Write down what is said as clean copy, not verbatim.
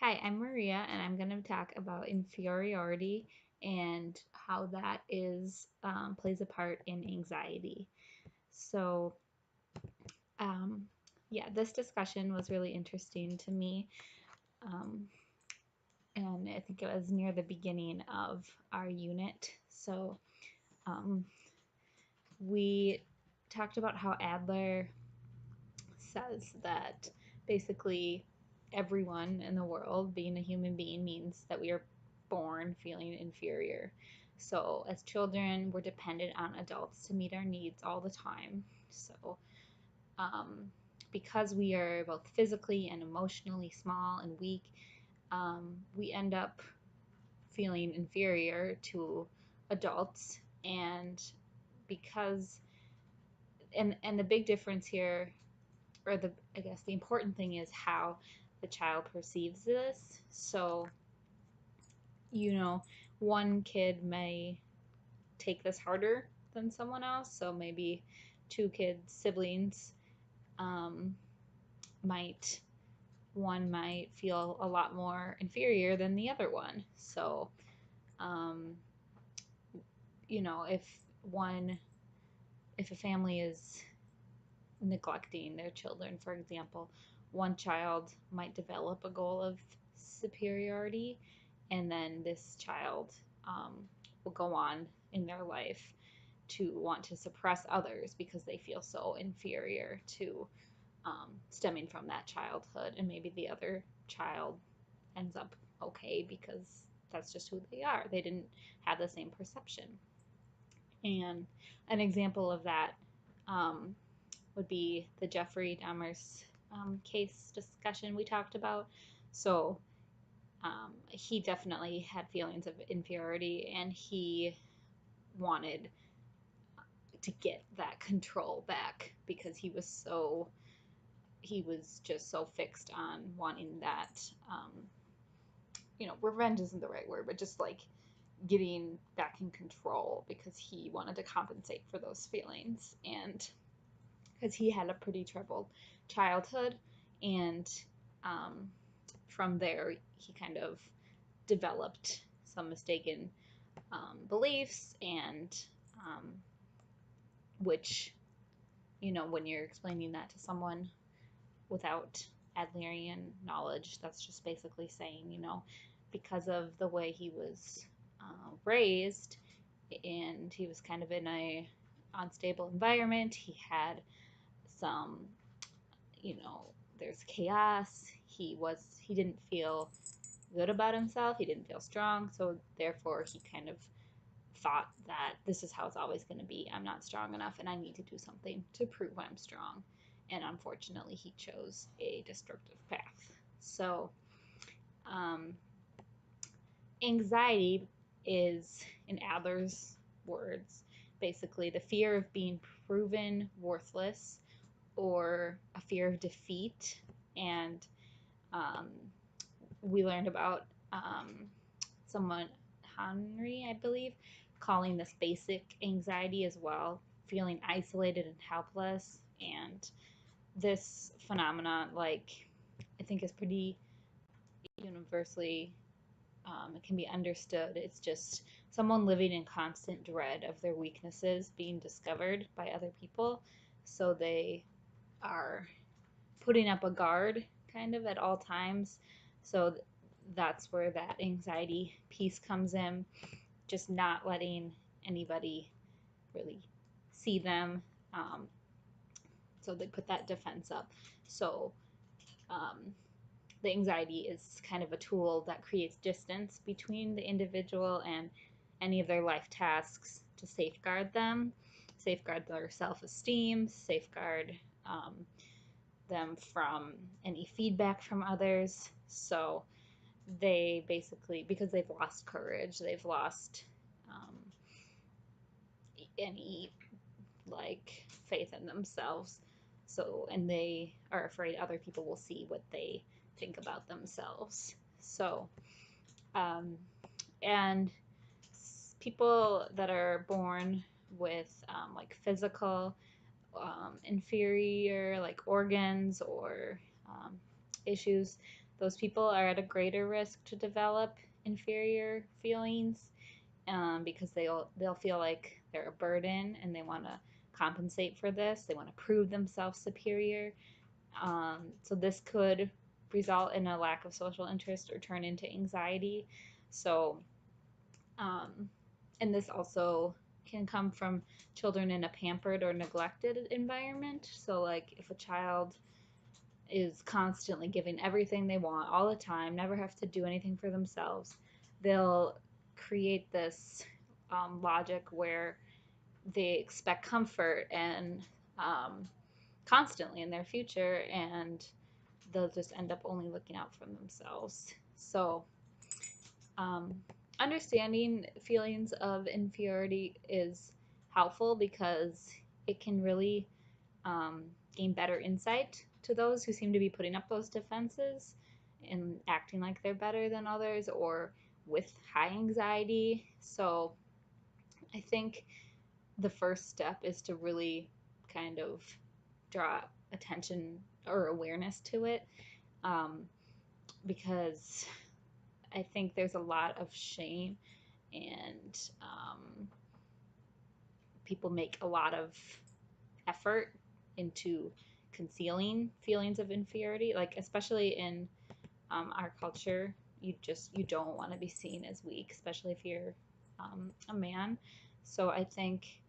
Hi, I'm Maria, and I'm going to talk about inferiority and how that is plays a part in anxiety. So, um, yeah, this discussion was really interesting to me, um, and I think it was near the beginning of our unit. So, um, we talked about how Adler says that basically everyone in the world, being a human being, means that we are born feeling inferior. So, as children, we're dependent on adults to meet our needs all the time. So, um, because we are both physically and emotionally small and weak, we end up feeling inferior to adults. And because, and the big difference here, or the I guess the important thing is how the child perceives this. So, you know, one kid may take this harder than someone else. So maybe two kids, siblings, um, might one might feel a lot more inferior than the other one. So, um, if one if a family is neglecting their children, for example, one child might develop a goal of superiority, and then this child um, will go on in their life to want to suppress others because they feel so inferior to stemming from that childhood, and maybe the other child ends up okay because that's just who they are. They didn't have the same perception. And an example of that um, would be the Jeffrey Dahmer's case discussion we talked about. So he definitely had feelings of inferiority, and he wanted to get that control back because he was just so fixed on wanting that. Revenge isn't the right word, but just like getting back in control because he wanted to compensate for those feelings, and because he had a pretty troubled childhood, and um, from there he kind of developed some mistaken beliefs, and which, when you're explaining that to someone without Adlerian knowledge, that's just basically saying, because of the way he was raised, and he was kind of in a unstable environment. He had some, you know, there's chaos. He didn't feel good about himself. He didn't feel strong, so therefore he kind of thought that this is how it's always going to be. I'm not strong enough, and I need to do something to prove I'm strong. And unfortunately, he chose a destructive path. So, um, anxiety is, in Adler's words, basically the fear of being proven worthless or a fear of defeat. And um, we learned about someone, Henry, I believe, calling this basic anxiety as well, feeling isolated and helpless. And this phenomenon, like, I think is pretty universally, it can be understood. It's just someone living in constant dread of their weaknesses being discovered by other people. So they are putting up a guard kind of at all times. So that's where that anxiety piece comes in, just not letting anybody really see them. Um, so they put that defense up. So um, the anxiety is kind of a tool that creates distance between the individual and any of their life tasks to safeguard their self esteem, safeguard them from any feedback from others. So they basically, because they've lost courage, they've lost um, any like faith in themselves. So, and they are afraid other people will see what they think about themselves. So, um, and people that are born with like physical inferior like organs or issues, those people are at a greater risk to develop inferior feelings, because they'll feel like they're a burden and they want to compensate for this. They want to prove themselves superior. So this could result in a lack of social interest or turn into anxiety. So, um, and this also can come from children in a pampered or neglected environment. So, like if a child is constantly giving everything they want all the time, never have to do anything for themselves, they'll create this logic where they expect comfort and um, constantly in their future, and they'll just end up only looking out for themselves. So, um, understanding feelings of inferiority is helpful because it can really um, gain better insight to those who seem to be putting up those defenses and acting like they're better than others or with high anxiety. So, I think the first step is to really kind of draw attention or awareness to it, um, because I think there's a lot of shame, and people make a lot of effort into concealing feelings of inferiority, like especially in our culture. You don't want to be seen as weak, especially if you're a man. So I think